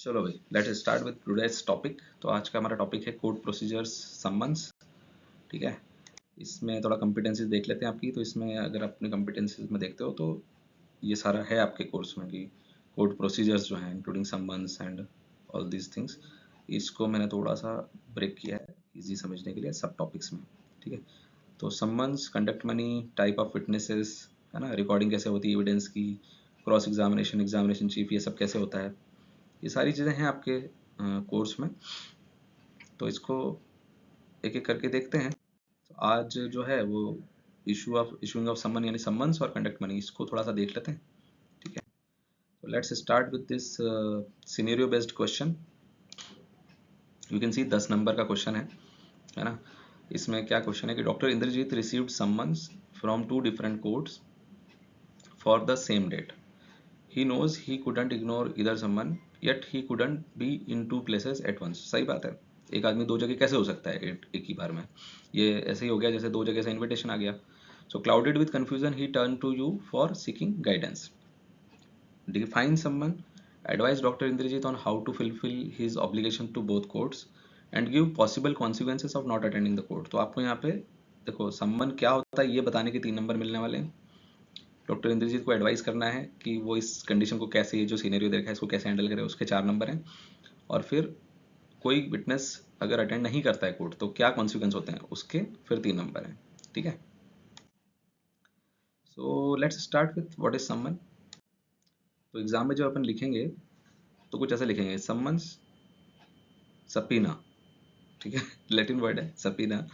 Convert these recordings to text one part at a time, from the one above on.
चलो भाई, let start with today's topic. तो आज का हमारा टॉपिक है कोड प्रोसीजर्स सम्मन्स। ठीक है, इसमें थोड़ा कॉम्पिटेंसीज देख लेते हैं आपकी। तो इसमें अगर अपने कॉम्पिटेंसीज में देखते हो तो ये सारा है आपके कोर्स में कि कोड प्रोसीजर्स जो हैं including summons and all these things, इसको मैंने थोड़ा सा ब्रेक किया है इजी समझने के लिए सब टॉपिक्स में। ठीक है, तो summons, conduct money, type of witnesses, है ना, रिकॉर्डिंग कैसे होती है एविडेंस की, क्रॉस एग्जामिनेशन, एग्जामिनेशन चीफ, ये सब कैसे होता है, ये सारी चीज़ें हैं आपके कोर्स में। तो इसको एक एक करके देखते हैं। तो आज जो है वो इशूइंग ऑफ समन यानी सम्मन्स और कंडक्ट मनी, इसको थोड़ा सा देख लेते हैं। ठीक है, तो let's start with this scenario based question. You can see 10 number का क्वेश्चन है ना। इसमें क्या क्वेश्चन है कि doctor Indrajit received summons from 2 different courts for the same date. He knows he couldn't ignore either someone, yet he couldn't be in two places at once. सही बात है, एक आदमी दो जगह कैसे हो सकता है एक ही बार में। ये ऐसे ही हो गया जैसे दो जगह से इनविटेशन आ गया। So clouded with confusion he turn to you for seeking guidance. Define someone, advise Dr. Indrajit on how to fulfill his obligation to both courts and give possible consequences of not attending the court. तो आपको यहाँ पे देखो सम्मन क्या होता है ये बताने के 3 नंबर मिलने वाले हैं। डॉक्टर इंद्रजीत को एडवाइस करना है कि वो इस कंडीशन को कैसे, ये जो सीनेरियो देखा है इसको कैसे हैंडल करे, उसके 4 नंबर हैं। और फिर कोई विटनेस अगर अटेंड नहीं करता है कोर्ट तो क्या कॉन्सिक्वेंस होते हैं उसके फिर 3 नंबर हैं। ठीक है, so let's start with what is सम्मन। तो एग्जाम में जब अपन लिखेंगे तो कुछ ऐसे लिखेंगे, सम्मन्स सपीना। ठीक है, लैटिन वर्ड है सपीना,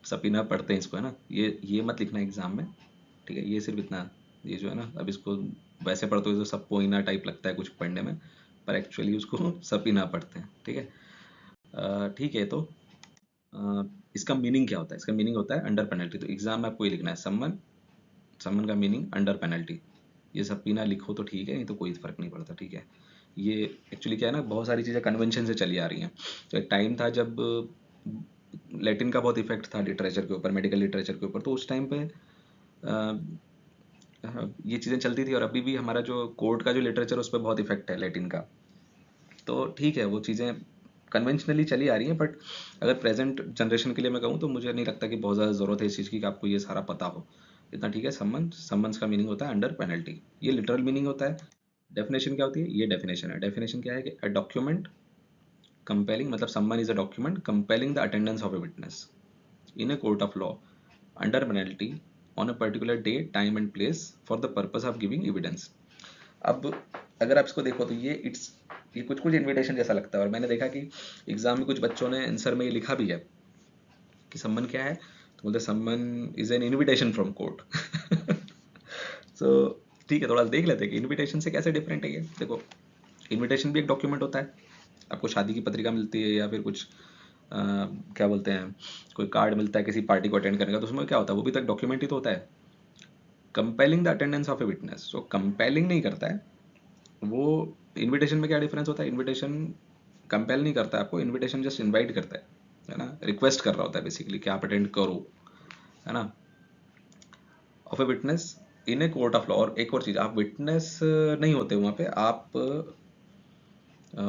सपीना पढ़ते हैं इसको, है ना। ये मत लिखना एग्जाम में। ठीक है, ये सिर्फ इतना, ये जो है ना, अब इसको वैसे पढ़ते हो तो सब पोइना टाइप लगता है कुछ पढ़ने में, पर एक्चुअली उसको सपीना पढ़ते हैं। ठीक है, ठीक है। तो इसका मीनिंग क्या होता है? इसका मीनिंग होता है अंडर पेनल्टी। तो एग्जाम में आपको ये लिखना है सम्मन, सम्मन का मीनिंग अंडर पेनल्टी। ये सपीना लिखो तो ठीक है, नहीं तो कोई फर्क नहीं पड़ता। ठीक है, ये एक्चुअली क्या है ना, बहुत सारी चीज़ें कन्वेंशन से चली आ रही हैं। तो एक टाइम था जब लैटिन का बहुत इफेक्ट था लिटरेचर के ऊपर, मेडिकल लिटरेचर के ऊपर। तो उस टाइम पे ये चीज़ें चलती थी, और अभी भी हमारा जो कोर्ट का जो लिटरेचर उस पर बहुत इफेक्ट है लैटिन का। तो ठीक है, वो चीज़ें कन्वेंशनली चली आ रही हैं, बट अगर प्रेजेंट जनरेशन के लिए मैं कहूँ तो मुझे नहीं लगता कि बहुत ज़्यादा ज़रूरत है इस चीज़ की कि आपको ये सारा पता हो। इतना ठीक है। सम्मन्स का मीनिंग होता है अंडर पेनल्टी, ये लिटरल मीनिंग होता है। डेफिनेशन क्या होती है? ये डेफिनेशन है। डेफिनेशन क्या है कि अ डॉक्यूमेंट कंपेलिंग, मतलब सम्मन is a document compelling the attendance of a witness in a court of law under penalty on a particular day, time and place for the purpose of giving evidence. अब अगर आप इसको देखो तो ये कुछ कुछ इनविटेशन जैसा लगता है। और मैंने देखा कि एग्जाम में कुछ बच्चों ने आंसर में ये लिखा भी है कि सम्मन क्या है, तो बोलते summons is an invitation from court. So ठीक है, थोड़ा देख लेते हैं कि इनविटेशन से कैसे डिफरेंट है ये। देखो, इनविटेशन भी एक डॉक्यूमेंट होता है। आपको शादी की पत्रिका मिलती है या फिर कुछ क्या बोलते हैं, कोई कार्ड मिलता है किसी पार्टी को अटेंड करने का, तो उसमें क्या होता है, वो भी तो एक डॉक्यूमेंट ही तो होता है। Compelling the attendance of a witness, तो कंपेलिंग नहीं करता है वो। इनविटेशन में क्या डिफरेंस होता है? इनविटेशन कंपेल नहीं करता है आपको, इनविटेशन जस्ट इनवाइट करता है ना, रिक्वेस्ट कर रहा होता है बेसिकली कि आप अटेंड करो, है ना, of a witness in a court of law. और एक और चीज़, आप विटनेस नहीं होते वहाँ पे, आप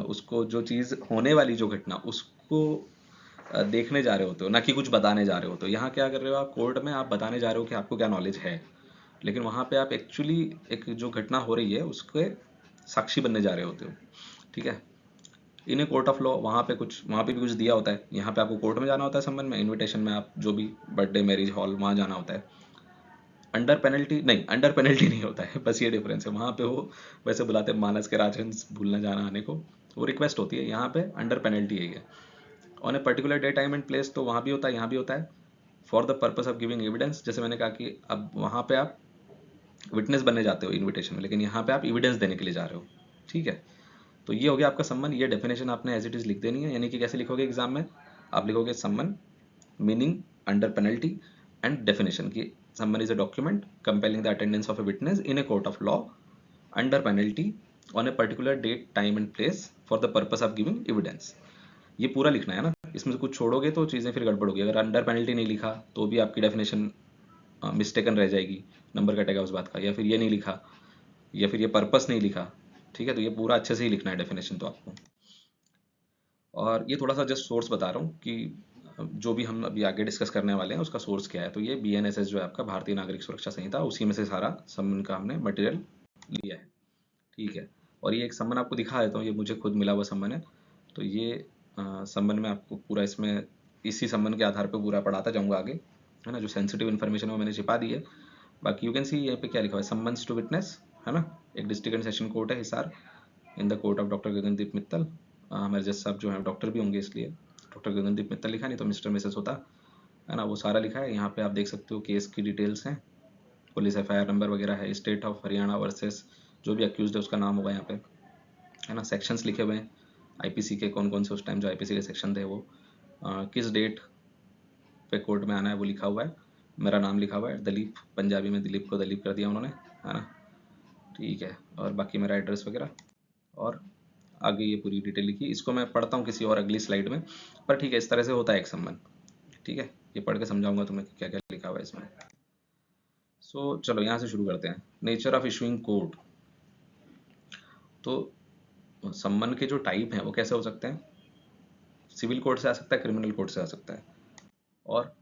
उसको जो चीज़ होने वाली जो घटना उसको देखने जा रहे होते हो, ना कि कुछ बताने जा रहे हो। तो यहाँ क्या कर रहे हो आप, कोर्ट में आप बताने जा रहे हो कि आपको क्या नॉलेज है, लेकिन वहाँ पे आप एक्चुअली एक जो घटना हो रही है उसके साक्षी बनने जा रहे होते हो। ठीक है, इन ए कोर्ट ऑफ लॉ, वहाँ पे भी कुछ दिया होता है। यहाँ पे आपको कोर्ट में जाना होता है संबंध में, इनविटेशन में आप जो भी बर्थडे, मैरिज हॉल, वहाँ जाना होता है। अंडर पेनल्टी नहीं, अंडर पेनल्टी नहीं होता है, बस ये डिफरेंस है। वहाँ पे वो वैसे बुलाते हैं मानस के राजहंस भूलना जाना आने को, वो रिक्वेस्ट होती है। यहाँ पे अंडर पेनल्टी है। On a particular day, time and place, तो वहाँ भी होता है, यहाँ भी होता है। For the purpose of giving evidence, जैसे मैंने कहा कि अब वहाँ पे आप विटनेस बनने जाते हो इनविटेशन में, लेकिन यहाँ पे आप एविडेंस देने के लिए जा रहे हो। ठीक है, तो ये हो गया आपका सम्मन। ये डेफिनेशन आपने एज इट इज लिख देनी है, यानी कि कैसे लिखोगे एग्जाम में, आप लिखोगे summon meaning under penalty and definition की summon is a document compelling the attendance of a witness in a court of law under penalty on a particular date, time and place for the purpose of giving evidence. ये पूरा लिखना है ना, इसमें से कुछ छोड़ोगे तो चीज़ें फिर गड़बड़ होगी। अगर अंडर पेनल्टी नहीं लिखा तो भी आपकी डेफिनेशन मिस्टेकन रह जाएगी, नंबर कटेगा उस बात का। या फिर ये नहीं लिखा, या फिर ये पर्पस नहीं लिखा। ठीक है, तो ये पूरा अच्छे से ही लिखना है डेफिनेशन तो आपको। और ये थोड़ा सा जस्ट सोर्स बता रहा हूँ कि जो भी हम अभी आगे डिस्कस करने वाले हैं उसका सोर्स क्या है। तो ये BNSS जो है आपका भारतीय नागरिक सुरक्षा संहिता, उसी में से सारा सम्मन का हमने मटेरियल लिया है, ठीक है। और ये एक सम्मन आपको दिखा देता हूँ, ये मुझे खुद मिला हुआ सम्मन है। तो ये सम्मन में आपको पूरा इसमें इसी सम्मन के आधार पर पूरा पढ़ाता जाऊँगा आगे, है ना। जो सेंसिटिव इन्फॉर्मेशन है वो मैंने छिपा दी है। बाकी यू कैन सी यहाँ पे क्या लिखा हुआ है, सम्मन्स टू विटनेस, है ना। एक डिस्ट्रिक्ट एंड सेशन कोर्ट है Hisar, in the court of doctor Gagandeep Mittal. हमारे जज साहब जो हैं डॉक्टर भी होंगे, इसलिए डॉक्टर गगनदीप मित्तल लिखा, नहीं तो मिस्टर मिसेस होता, है ना। वो सारा लिखा है यहाँ पे, आप देख सकते हो केस की डिटेल्स हैं, पुलिस FIR नंबर वगैरह है, स्टेट ऑफ हरियाणा वर्सेस जो भी अक्यूज है उसका नाम होगा यहाँ पे, है ना। सेक्शंस लिखे हुए हैं IPC के, कौन कौन से उस टाइम जो IPC के सेक्शन थे वो, किस डेट पे कोर्ट में आना है वो लिखा हुआ है। मेरा नाम लिखा हुआ है दलीप, पंजाबी में दिलीप को दलीप कर दिया उन्होंने, है ना, ठीक है। और बाकी मेरा एड्रेस वगैरह, और आगे ये पूरी डिटेल लिखी। इसको मैं पढ़ता हूँ किसी और अगली स्लाइड में, पर ठीक है, इस तरह से होता है एक सम्मन, ठीक है। ये पढ़ के समझाऊंगा तुम्हें क्या क्या लिखा हुआ है इसमें। सो चलो यहाँ से शुरू करते हैं। Nature of issuing code. तो सम्मन के जो टाइप हैं वो कैसे हो सकते हैं, सिविल कोड से आ सकता है, क्रिमिनल कोड से आ सकता है, और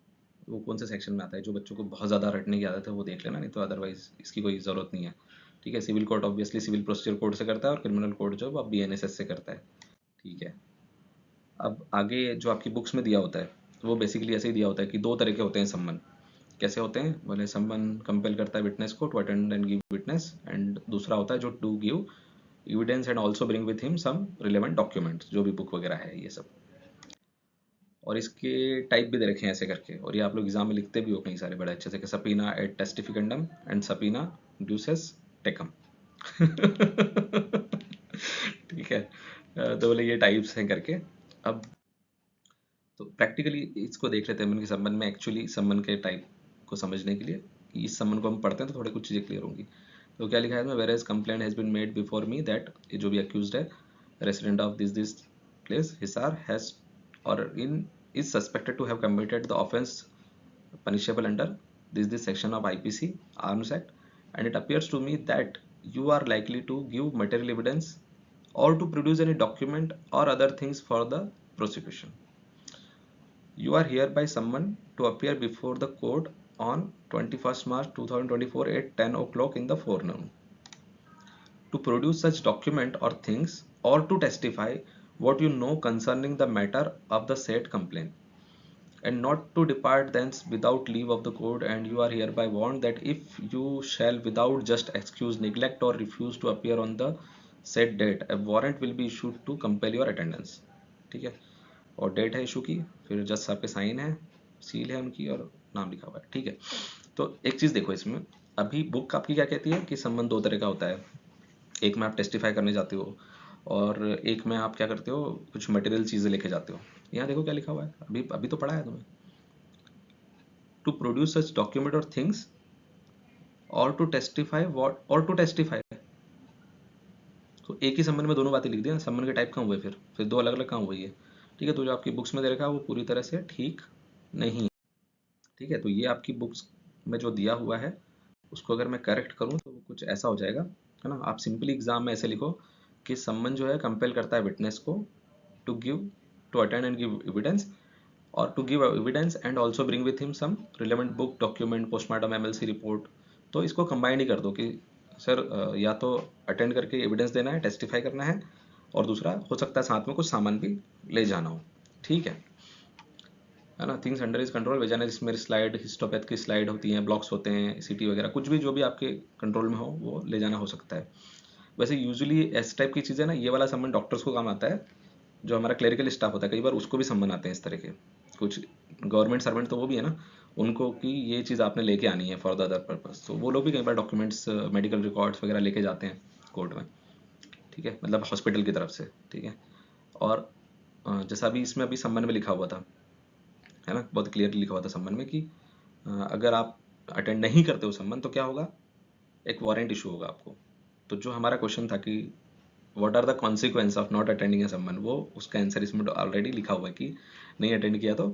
वो कौन से सेक्शन में आता है। जो बच्चों को बहुत ज़्यादा रटने की आदत है वो देख लेना, नहीं तो अदरवाइज इसकी कोई ज़रूरत नहीं है, ठीक है। Civil code obviously civil procedure code से करता है, और क्रिमिनल कोड जो अब BNSS से करता है, ठीक है। अब आगे जो आपकी बुक्स में दिया होता है वो बेसिकली ऐसे ही दिया होता है कि दो तरह के होते हैं सम्मन। कैसे होते हैं बोले, सम्मन कंपेल करता है विटनेस को to attend and give witness, and दूसरा होता है जो to give evidence and also bring with him some relevant documents, जो भी बुक वगैरह है ये सब। और इसके टाइप भी दे रखे हैं ऐसे करके, और ये आप लोग एग्जाम में लिखते भी हो कहीं सारे बड़े अच्छे से, कि सपीना एट टेस्टिफिकेंडम एंड सपीना ड्यूसेस टेकम ठीक है। तो बोले ये टाइप्स हैं करके। अब तो प्रैक्टिकली इसको देख लेते हैं, इनके संबंध में एक्चुअली सम्मन के टाइप को समझने के लिए, कि इस सम्मन को हम पढ़ते हैं तो थोड़ी कुछ चीज़ें क्लियर होंगी। तो क्या लिखा है इसमें, where as complaint has been made before me that, ये जो भी अक्यूज्ड है resident of this place Hisar has और इन is suspected to have committed the offence punishable under this section of IPC Arms Act, and it appears to me that you are likely to give material evidence or to produce any document or other things for the prosecution. You are hereby summoned to appear before the court on 21st March 2024 at 10 o'clock in the forenoon to produce such document or things, or to testify what you know concerning the matter of the said complaint, and not to depart thence without leave of the court, and you are hereby warned that if you shall without just excuse neglect or refuse to appear on the said date, a warrant will be issued to compel your attendance, ठीक है। और date है issue की, फिर जज साहब के sign है, सील है उनकी, और नाम लिखा हुआ है, ठीक है। तो एक चीज़ देखो इसमें, अभी बुक आपकी क्या कहती है कि संबंध दो तरह का होता है, एक में आप टेस्टिफाई करने जाते हो, और एक में आप क्या करते हो, कुछ मटेरियल चीज़ें लेके जाते हो। यहाँ देखो क्या लिखा हुआ है, अभी अभी तो पढ़ा है तुम्हें, टू प्रोड्यूस सच डॉक्यूमेंट और थिंग्स, और टू टेस्टिफाई व्हाट, और टू टेस्टिफाई। तो एक ही संबंध में दोनों बातें लिख दी ना, संबंध के टाइप कहाँ हुए, फिर दो अलग अलग कहाँ हुए ये, ठीक है। तो जो आपकी बुक्स में दे रखा है वो पूरी तरह से ठीक नहीं, ठीक है। तो ये आपकी बुक्स में जो दिया हुआ है उसको अगर मैं करेक्ट करूँ तो वो कुछ ऐसा हो जाएगा, है ना। आप सिंपली एग्जाम में ऐसे लिखो कि संबंध जो है कंपेल करता है विटनेस को to give, to attend and give evidence, और to give evidence and also bring with him some relevant book document postmortem MLC report. तो इसको कंबाइन ही कर दो कि सर या तो अटेंड करके एविडेंस देना है, टेस्टिफाई करना है, और दूसरा हो सकता है साथ में कुछ सामान भी ले जाना हो, ठीक है ना। थिंग्स अंडर इज कंट्रोल भेजाना, जिसमें स्लाइड हिस्टोपैथ की स्लाइड होती हैं, ब्लॉक्स होते हैं, CT वगैरह, कुछ भी जो भी आपके कंट्रोल में हो वो ले जाना हो सकता है। वैसे यूजुअली इस टाइप की चीज़ें ना, ये वाला सम्मान डॉक्टर्स को काम आता है, जो हमारा क्लरिकल स्टाफ होता है कई बार उसको भी सम्मान आते हैं इस तरह के, कुछ गवर्नमेंट सर्वेंट तो वो भी है ना, उनको कि ये चीज़ आपने लेके आनी है फॉर द अदर पर्पस, तो वो लोग भी कई बार डॉक्यूमेंट्स मेडिकल रिकॉर्ड्स वगैरह लेके जाते हैं कोर्ट में, ठीक है, मतलब हॉस्पिटल की तरफ से, ठीक है। और जैसा अभी इसमें अभी सम्मान में लिखा हुआ था, है ना, बहुत क्लियरली लिखा हुआ था सम्मान में कि अगर आप अटेंड नहीं करते हो सम्मान तो क्या होगा, एक वारंट इशू होगा आपको। तो जो हमारा क्वेश्चन था कि what are the consequence of not attending a summons, वो उसका आंसर इसमें ऑलरेडी लिखा हुआ है कि नहीं अटेंड किया तो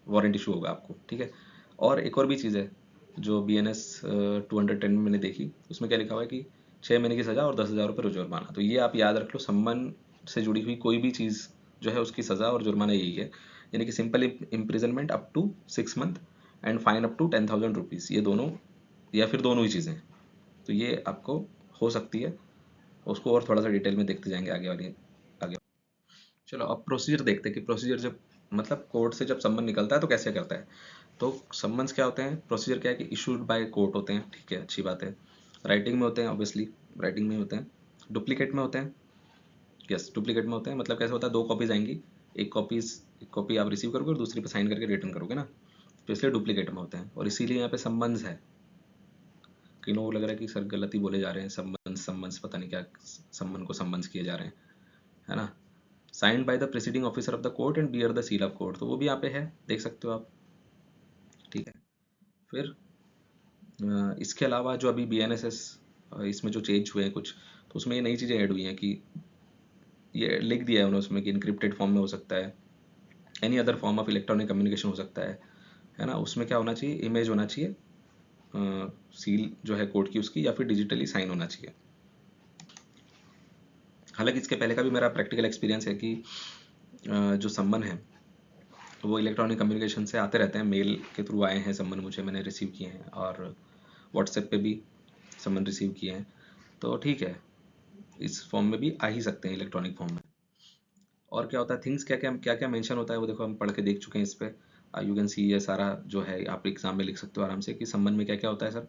वारंट इशू होगा आपको, ठीक है। और एक और भी चीज़ है जो BNS 210 में मैंने देखी, उसमें क्या लिखा हुआ है कि 6 महीने की सज़ा और 10,000 रुपये जुर्माना। तो ये आप याद रख लो, सम्मन से जुड़ी हुई कोई भी चीज़ जो है उसकी सज़ा और जुर्माना यही है, यानी कि simple imprisonment up to 6 month and fine up to 10,000 rupees, ये दोनों या फिर दोनों ही चीज़ें, तो ये आपको हो सकती है। उसको और थोड़ा सा डिटेल में देखते जाएंगे आगे। चलो अब प्रोसीजर देखते हैं कि प्रोसीजर जब मतलब कोर्ट से जब सम्मन निकलता है तो कैसे करता है। तो सम्मन्स क्या होते हैं, प्रोसीजर क्या है कि इशूड बाय कोर्ट होते हैं, ठीक है, अच्छी बात है। राइटिंग में होते हैं, ऑब्वियसली राइटिंग में होते हैं। डुप्लीकेट में होते हैं, यस डुप्लीकेट में होते हैं। मतलब कैसे होता है, 2 कॉपीज आएंगी, एक कॉपी आप रिसीव करोगे और दूसरी पे साइन करके रिटर्न करोगे ना, तो इसलिए डुप्लीकेट में होते हैं। और इसीलिए यहाँ पे सम्मन्स है। कई लोगों को लग रहा है कि सर गलती बोले जा रहे हैं, सम्मन्स पता नहीं क्या, सम्मन को सम्मन्स किए जा रहे हैं, है ना। Signed by the presiding officer of the court and bear the seal of court, तो वो भी यहाँ पे है, देख सकते हो आप, ठीक है। फिर इसके अलावा जो अभी BNSS इसमें जो चेंज हुए हैं कुछ, तो उसमें ये नई चीज़ें ऐड हुई हैं कि ये लिख दिया है उन्होंने उसमें कि इनक्रिप्टेड फॉर्म में हो सकता है, any other form of electronic communication हो सकता है ना। उसमें क्या होना चाहिए, इमेज होना चाहिए, सील जो है कोर्ट की उसकी, या फिर डिजिटली साइन होना चाहिए। हालांकि इसके पहले का भी मेरा प्रैक्टिकल एक्सपीरियंस है कि जो सम्मन है वो इलेक्ट्रॉनिक कम्युनिकेशन से आते रहते हैं, मेल के थ्रू आए हैं सम्मन मुझे, मैंने रिसीव किए हैं, और व्हाट्सएप पे भी सम्मन रिसीव किए हैं। तो ठीक है, इस फॉर्म में भी आ ही सकते हैं, इलेक्ट्रॉनिक फॉर्म में। और क्या होता है, थिंग्स क्या क्या मेंशन होता है वो देखो हम पढ़ के देख चुके हैं इस पे। यू कैन सी ये सारा जो है आप एग्जाम में लिख सकते हो आराम से कि सम्मन में क्या क्या होता है सर।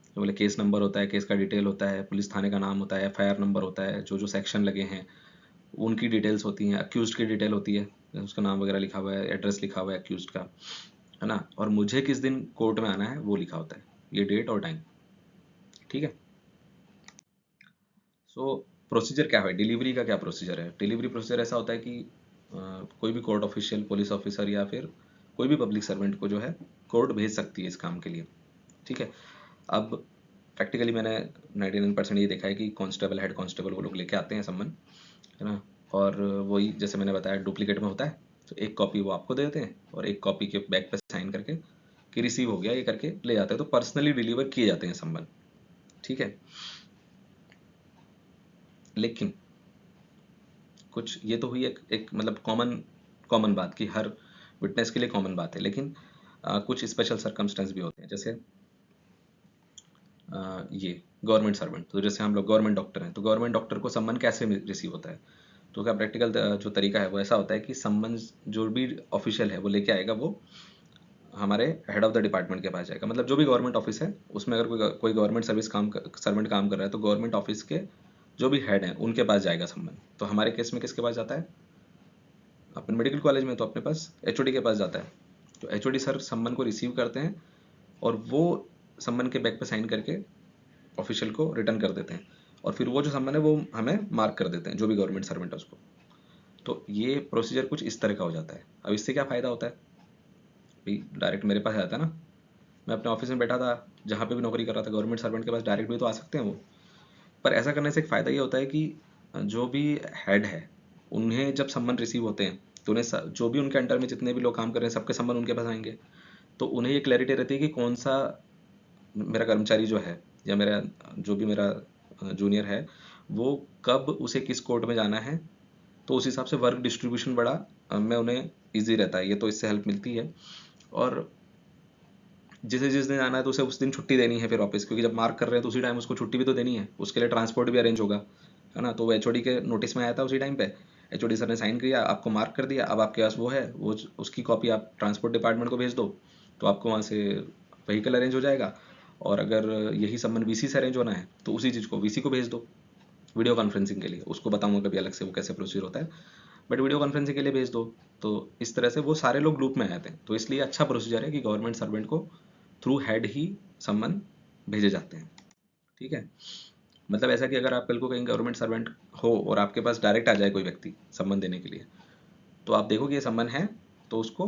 तो बोले केस नंबर होता है, केस का डिटेल होता है, पुलिस थाने का नाम होता है, FIR नंबर होता है, जो जो सेक्शन लगे हैं उनकी डिटेल्स होती हैं, अक्यूज्ड की डिटेल होती है, उसका नाम वगैरह लिखा हुआ है, एड्रेस लिखा हुआ है अक्यूज्ड का, है ना, और मुझे किस दिन कोर्ट में आना है वो लिखा होता है, ये डेट और टाइम, ठीक है। सो प्रोसीजर क्या है, डिलीवरी का क्या प्रोसीजर है। डिलीवरी प्रोसीजर ऐसा होता है कि कोई भी कोर्ट ऑफिशियल, पुलिस ऑफिसर या फिर कोई भी पब्लिक सर्वेंट को जो है कोर्ट भेज सकती है इस काम के लिए, ठीक है। अब प्रैक्टिकली मैंने 99% ये देखा है कि कांस्टेबल, हेड कांस्टेबल वो लोग लेके आते हैं सम्मन, है ना। और वही जैसे मैंने बताया डुप्लीकेट में होता है, तो एक कॉपी वो आपको दे देते हैं और एक कॉपी के बैक पे साइन करके कि रिसीव हो गया ये करके ले जाते हैं, तो पर्सनली डिलीवर किए जाते हैं सम्मन, ठीक है। लेकिन कुछ ये तो हुई एक मतलब कॉमन कॉमन बात कि हर विटनेस के लिए कॉमन बात है, लेकिन कुछ स्पेशल सर्कमस्टेंस भी होते हैं, जैसे ये गवर्नमेंट सर्वेंट, तो जैसे हम लोग गवर्नमेंट डॉक्टर हैं, तो गवर्नमेंट डॉक्टर को सम्मन कैसे रिसीव होता है। तो क्या प्रैक्टिकल जो तरीका है वो ऐसा होता है कि सम्मन जो भी ऑफिशियल है वो लेके आएगा, वो हमारे हेड ऑफ द डिपार्टमेंट के पास जाएगा। मतलब जो भी गवर्नमेंट ऑफिस है उसमें अगर कोई गवर्नमेंट सर्वेंट काम कर रहा है, तो गवर्नमेंट ऑफिस के जो भी हेड हैं उनके पास जाएगा सम्मन। तो हमारे केस में किसके पास जाता है, अपन मेडिकल कॉलेज में तो अपने पास HOD के पास जाता है। तो HOD सर सम्मन को रिसीव करते हैं और वो सम्मन के बैक पे साइन करके ऑफिशियल को रिटर्न कर देते हैं, और फिर वो जो सम्मन है वो हमें मार्क कर देते हैं, जो भी गवर्नमेंट सर्वेंट है उसको। तो ये प्रोसीजर कुछ इस तरह का हो जाता है। अब इससे क्या फ़ायदा होता है, भाई डायरेक्ट मेरे पास आता है ना, मैं अपने ऑफिस में बैठा था, जहाँ पे भी नौकरी कर रहा था, गवर्नमेंट सर्वेंट के पास डायरेक्ट भी तो आ सकते हैं वो। पर ऐसा करने से एक फ़ायदा ये होता है कि जो भी हेड है उन्हें जब सम्मन रिसीव होते हैं, तो उन्हें जो भी उनके अंडर में जितने भी लोग काम कर रहे हैं सबके सम्मन उनके पास आएंगे। तो उन्हें ये क्लैरिटी रहती है कि कौन सा मेरा कर्मचारी जो है, या मेरा जो भी मेरा जूनियर है, वो कब उसे किस कोर्ट में जाना है। तो उस हिसाब से वर्क डिस्ट्रीब्यूशन बड़ा में उन्हें ईजी रहता है, ये तो इससे हेल्प मिलती है। और जिसे जिस दिन जाना है तो उसे उस दिन छुट्टी देनी है फिर ऑफिस, क्योंकि जब मार्क कर रहे हैं तो उसी टाइम उसको छुट्टी भी तो देनी है, उसके लिए ट्रांसपोर्ट भी अरेंज होगा, है ना। तो वो HOD के नोटिस में आया था उसी टाइम पे, HOD सर ने साइन किया, आपको मार्क कर दिया, अब आपके पास वो है, वो उसकी कॉपी आप ट्रांसपोर्ट डिपार्टमेंट को भेज दो, तो आपको वहाँ से व्हीकल अरेंज हो जाएगा। और अगर यही सम्मन VC से अरेंज होना है तो उसी चीज़ को VC को भेज दो वीडियो कॉन्फ्रेंसिंग के लिए, उसको बताऊंगा कभी अलग से वो कैसे प्रोसीजर होता है, बट वीडियो कॉन्फ्रेंसिंग के लिए भेज दो। तो इस तरह से वो सारे लोग ग्रुप में आए थे, तो इसलिए अच्छा प्रोसीजर है कि गवर्नमेंट सर्वेंट को थ्रू हेड ही सम्मन भेजे जाते हैं, ठीक है। मतलब ऐसा कि अगर आप कल को कहीं गवर्नमेंट सर्वेंट हो और आपके पास डायरेक्ट आ जाए कोई व्यक्ति सम्मन देने के लिए, तो आप देखो कि ये सम्मन है, तो उसको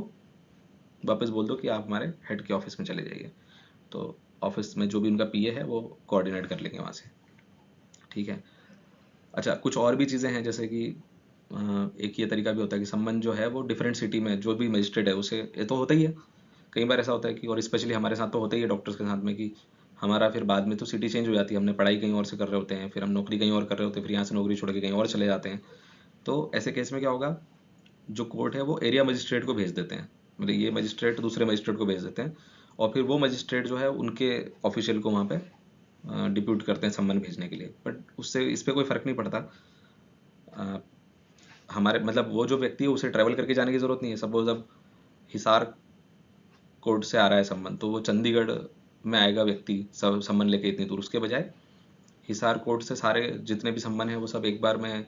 वापस बोल दो कि आप हमारे हेड के ऑफिस में चले जाइए, तो ऑफिस में जो भी उनका PA है वो कोऑर्डिनेट कर लेंगे वहाँ से, ठीक है। अच्छा कुछ और भी चीज़ें हैं, जैसे कि एक ये तरीका भी होता है कि सम्मन जो है वो डिफरेंट सिटी में जो भी मजिस्ट्रेट है उसे, ये तो होता ही है, कई बार ऐसा होता है कि, और स्पेशली हमारे साथ तो होता ही है डॉक्टर्स के साथ में, कि हमारा फिर बाद में तो सिटी चेंज हो जाती है, हमने पढ़ाई कहीं और से कर रहे होते हैं, फिर हम नौकरी कहीं और कर रहे होते हैं, फिर यहाँ से नौकरी छोड़ के कहीं और चले जाते हैं। तो ऐसे केस में क्या होगा, जो कोर्ट है वो एरिया मजिस्ट्रेट को भेज देते हैं, मतलब ये मजिस्ट्रेट दूसरे मजिस्ट्रेट को भेज देते हैं, और फिर वो मजिस्ट्रेट जो है उनके ऑफिशियल को वहाँ पे डिप्यूट करते हैं सम्मन भेजने के लिए। बट उससे इस पर कोई फ़र्क नहीं पड़ता। हमारे मतलब वो जो व्यक्ति है उसे ट्रैवल करके जाने की ज़रूरत नहीं है। सपोज अब हिसार कोर्ट से आ रहा है सम्मन, तो वो चंडीगढ़ में आएगा व्यक्ति सब सम्मन लेके इतनी दूर, उसके बजाय हिसार कोर्ट से सारे जितने भी सम्मन है वो सब एक बार में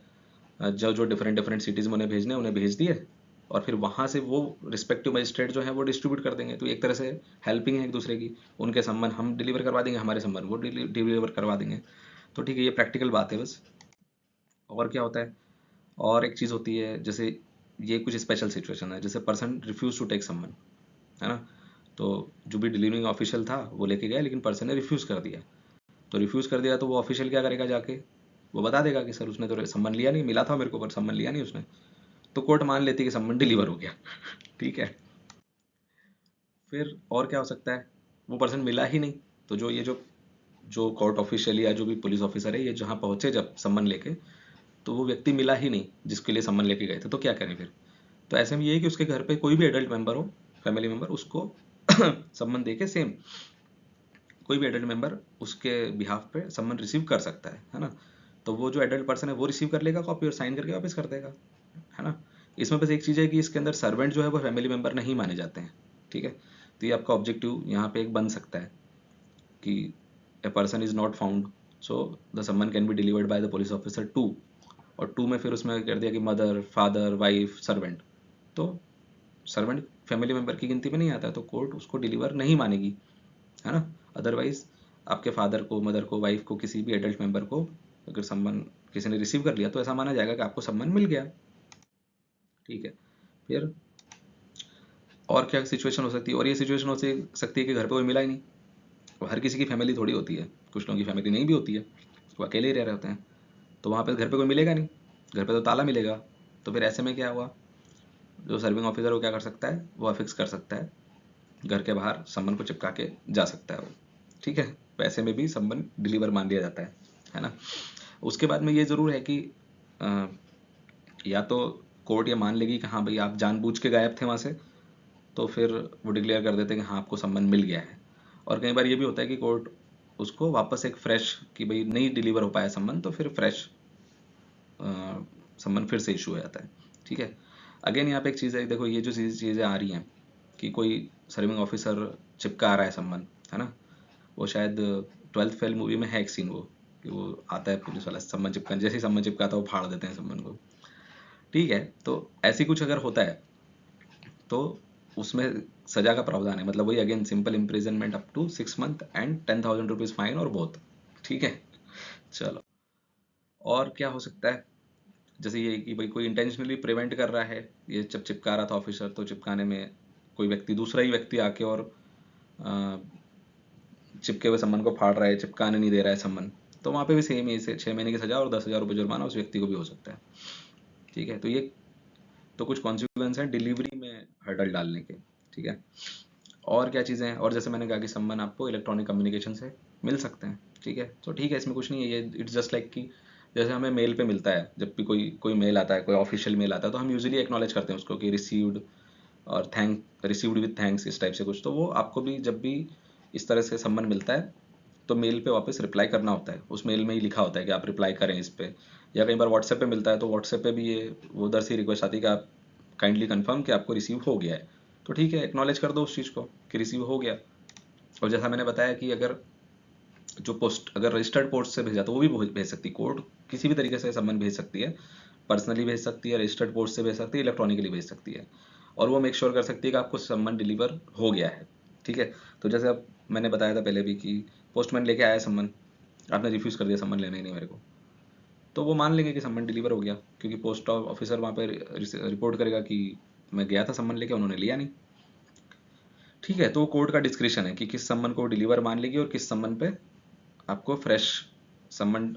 जो जो डिफरेंट डिफरेंट सिटीज़ में उन्हें भेजने उन्हें भेज दिए, और फिर वहाँ से वो रिस्पेक्टिव मजिस्ट्रेट जो है वो डिस्ट्रीब्यूट कर देंगे। तो एक तरह से हेल्पिंग है एक दूसरे की, उनके सम्मन हम डिलीवर करवा देंगे, हमारे सम्मन वो डिलीवर करवा देंगे। तो ठीक है, ये प्रैक्टिकल बात है बस। और क्या होता है, और एक चीज़ होती है, जैसे ये कुछ स्पेशल सिचुएशन है, जैसे पर्सन रिफ्यूज टू टेक सम्मन, है ना। तो जो भी डिलीवरिंग ऑफिशियल था वो लेके गया, लेकिन पर्सन ने रिफ्यूज़ कर दिया। तो रिफ्यूज़ कर दिया तो वो ऑफिशियल क्या करेगा, जाके वो बता देगा कि सर उसने तो सम्मन लिया नहीं, मिला था मेरे को पर सम्मन लिया नहीं उसने। तो कोर्ट मान लेती है कि सम्मन डिलीवर हो गया। ठीक है। फिर और क्या हो सकता है, वो पर्सन मिला ही नहीं, तो जो ये जो जो कोर्ट ऑफिशियल या जो भी पुलिस ऑफिसर है, ये जहाँ पहुंचे जब सम्मन लेके, तो वो व्यक्ति मिला ही नहीं जिसके लिए सम्मन लेके गए थे, तो क्या करें फिर। तो ऐसे में ये है कि उसके घर पे कोई भी एडल्ट मेंबर हो, फैमिली मेंबर, उसको सम्मन दे के सेम कोई भी एडल्ट मेंबर उसके बिहाफ पे सम्मन रिसीव कर सकता है ना। तो वो जो एडल्ट पर्सन है वो रिसीव कर लेगा कॉपी और साइन करके वापस कर देगा, है ना। इसमें बस एक चीज़ है कि इसके अंदर सर्वेंट जो है वो फैमिली मेंबर नहीं माने जाते हैं। ठीक है। तो ये आपका ऑब्जेक्टिव यहाँ पे एक बन सकता है कि a person is not found, so the summons can be delivered by the police officer too, और टू में फिर उसमें कर दिया कि मदर, फादर, वाइफ, सर्वेंट। तो सर्वेंट फैमिली मेंबर की गिनती में नहीं आता है, तो कोर्ट उसको डिलीवर नहीं मानेगी, है ना। अदरवाइज आपके फादर को, मदर को, वाइफ को, किसी भी एडल्ट मेंबर को अगर सम्मन किसी ने रिसीव कर लिया तो ऐसा माना जाएगा कि आपको सम्मन मिल गया। ठीक है। फिर और क्या सिचुएशन हो सकती है, और ये सिचुएशन हो सकती है कि घर पे कोई मिला ही नहीं। वो हर किसी की फैमिली थोड़ी होती है, कुछ लोगों की फैमिली नहीं भी होती है, वो अकेले ही रह रहे होते हैं, तो वहाँ पे घर पे कोई मिलेगा नहीं, घर पे तो ताला मिलेगा। तो फिर ऐसे में क्या हुआ, जो सर्विंग ऑफिसर वो क्या कर सकता है, वो अफिक्स कर सकता है, घर के बाहर सम्मन को चिपका के जा सकता है वो। ठीक है। पैसे में भी सम्मन डिलीवर मान लिया जाता है ना। उसके बाद में ये ज़रूर है कि अ, या तो कोर्ट ये मान लेगी कि हाँ भाई आप जानबूझ के गायब थे वहाँ से, तो फिर वो डिक्लेयर कर देते हैं कि हाँ आपको सम्मन मिल गया है। और कई बार ये भी होता है कि कोर्ट उसको वापस एक फ्रेश, कि भाई नहीं डिलीवर हो पाया सम्मन, तो फिर फ्रेश सम्मन फिर से इशू हो जाता है। ठीक है। अगेन यहाँ पे एक चीज़ है, देखो ये जो चीज़ें आ रही हैं कि कोई सर्विंग ऑफिसर चिपका आ रहा है सम्मन, है ना। वो शायद 12th फेल मूवी में है एक सीन, वो कि वो आता है पुलिस वाला सम्मन चिपका, जैसे ही सम्मन चिपकाता है वो फाड़ देते हैं सम्मन को। ठीक है। तो ऐसी कुछ अगर होता है तो उसमें सजा का प्रावधान है, मतलब वही again simple imprisonment up to 6 month and 10,000 rupees fine और बोथ। ठीक है। चलो, और क्या हो सकता है, जैसे ये कि भाई कोई इंटेंशनली प्रिवेंट कर रहा है, ये जब चिपका रहा था ऑफिसर, तो चिपकाने में कोई व्यक्ति, दूसरा ही व्यक्ति आके और अ, चिपके हुए सम्मन को फाड़ रहा है, चिपकाने नहीं दे रहा है सम्मन, तो वहाँ पे भी सेम ही से 6 महीने की सजा और 10,000 रुपये जुर्माना उस व्यक्ति को भी हो सकता है। ठीक है। तो ये तो कुछ कॉन्सिक्वेंस हैं डिलीवरी में हर्डल डालने के। ठीक है। और क्या चीज़ें हैं, और जैसे मैंने कहा कि सम्मन आपको इलेक्ट्रॉनिक कम्युनिकेशन से मिल सकते हैं। ठीक है। तो ठीक है, इसमें कुछ नहीं है, ये इट्स जस्ट लाइक कि जैसे हमें मेल पे मिलता है, जब भी कोई कोई मेल आता है, कोई ऑफिशियल मेल आता है, तो हम यूजुअली एक्नॉलेज करते हैं उसको कि रिसीव्ड, और रिसीव्ड विद थैंक्स, इस टाइप से कुछ। तो वो आपको भी जब भी इस तरह से सम्मन मिलता है तो मेल पे वापस रिप्लाई करना होता है, उस मेल में ही लिखा होता है कि आप रिप्लाई करें इस पे। या कई बार व्हाट्सएप पे मिलता है तो व्हाट्सएप पे भी ये वो उधर से रिक्वेस्ट आती है कि आप काइंडली कंफर्म कि आपको रिसीव हो गया है। तो ठीक है, एक्नॉलेज कर दो उस चीज़ को कि रिसीव हो गया। और जैसा मैंने बताया कि अगर जो पोस्ट अगर रजिस्टर्ड पोस्ट से भेजा तो वो भी भेज सकती है कोर्ट, किसी भी तरीके से सम्मन भेज सकती है, पर्सनली भेज सकती है, रजिस्टर्ड पोस्ट से भेज सकती है, इलेक्ट्रॉनिकली भेज सकती है, और वो मेक श्योर कर सकती है कि आपको सम्मन डिलीवर हो गया है। ठीक है। तो जैसे अब मैंने बताया था पहले भी कि पोस्टमैन लेके आया सम्मन, आपने रिफ्यूज़ कर दिया, सम्मन लेना ही नहीं मेरे को, तो वो मान लेंगे कि सम्मन डिलीवर हो गया, क्योंकि पोस्ट ऑफिसर वहाँ पे रिपोर्ट करेगा कि मैं गया था सम्मन लेके, उन्होंने लिया नहीं। ठीक है। तो कोर्ट का डिस्क्रिप्शन है कि किस सम्मन को डिलीवर मान लेगी और किस सम्मन पे आपको फ्रेश सम्मन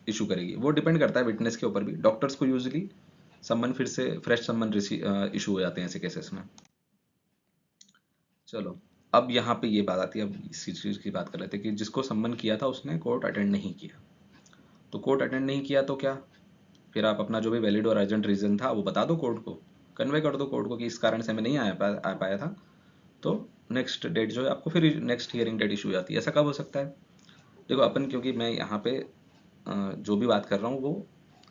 इशू करेगी। वो डिपेंड करता है विटनेस के ऊपर भी। डॉक्टर्स को यूजुअली सम्मन फिर से फ्रेश सम्मन इशू हो जाते हैं ऐसे केसेस में। चलो, अब यहाँ पे ये बात आती है, अब इसी चीज़ की बात कर रहे थे कि जिसको सम्मन किया था उसने कोर्ट अटेंड नहीं किया। तो कोर्ट अटेंड नहीं किया तो क्या, फिर आप अपना जो भी वैलिड और अर्जेंट रीज़न था वो बता दो कोर्ट को, कन्वे कर दो कोर्ट को कि इस कारण से मैं नहीं आ पाया था। तो नेक्स्ट डेट जो है आपको फिर नेक्स्ट हियरिंग डेट इशू हो जाती है। ऐसा कब हो सकता है? देखो अपन, क्योंकि मैं यहाँ पे जो भी बात कर रहा हूँ वो